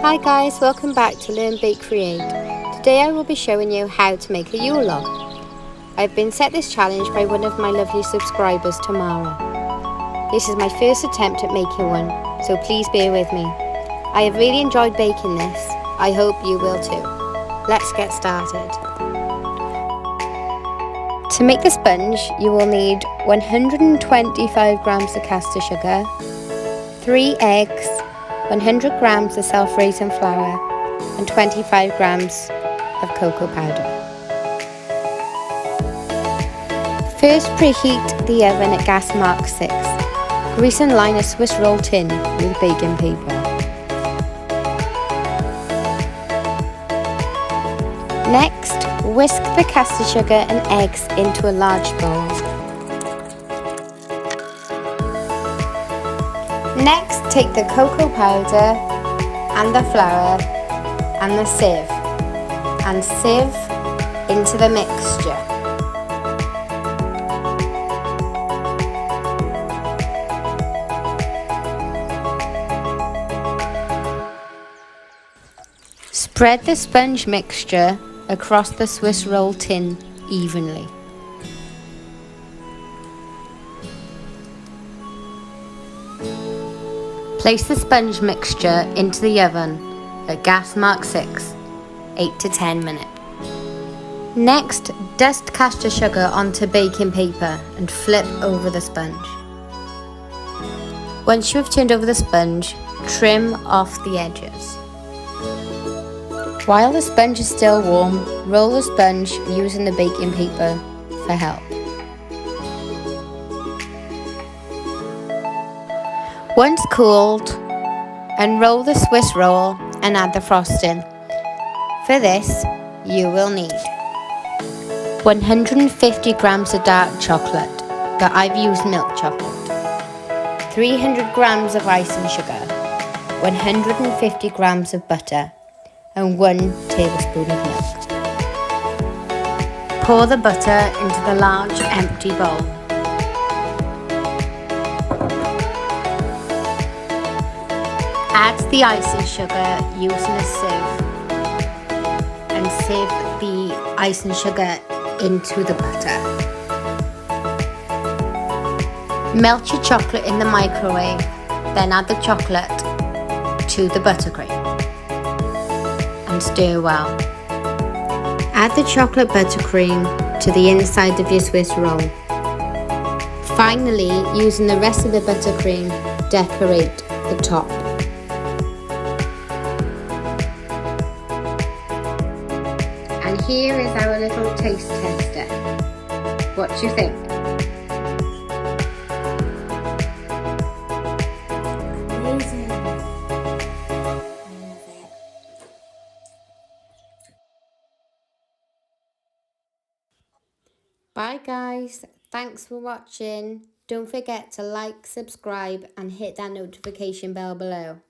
Hi guys, welcome back to Learn Bake Create. Today I will be showing you how to make a Yule log. I've been set this challenge by one of my lovely subscribers, Tamara. This is my first attempt at making one, so please bear with me. I have really enjoyed baking this. I hope you will too. Let's get started. To make the sponge, you will need 125 grams of caster sugar, 3 eggs, 100 grams of self-raising flour and 25 grams of cocoa powder. First, preheat the oven at gas mark 6. Grease and line a Swiss roll tin with baking paper. Next, whisk the caster sugar and eggs into a large bowl. Next, take the cocoa powder and the flour and the sieve and sieve into the mixture. Spread the sponge mixture across the Swiss roll tin evenly. Place the sponge mixture into the oven at gas mark 6, 8 to 10 minutes. Next, dust caster sugar onto baking paper and flip over the sponge. Once you have turned over the sponge, trim off the edges. While the sponge is still warm, roll the sponge using the baking paper for help. Once cooled, unroll the Swiss roll and add the frosting. For this, you will need 150 grams of dark chocolate, but I've used milk chocolate, 300 grams of icing sugar, 150 grams of butter, and 1 tablespoon of milk. Pour the butter into the large empty bowl. Add the icing sugar using a sieve and sieve the icing sugar into the butter. Melt your chocolate in the microwave, then add the chocolate to the buttercream and stir well. Add the chocolate buttercream to the inside of your Swiss roll. Finally, using the rest of the buttercream, decorate the top. And here is our little taste tester. What do you think? Amazing. Bye guys, thanks for watching. Don't forget to like, subscribe and hit that notification bell below.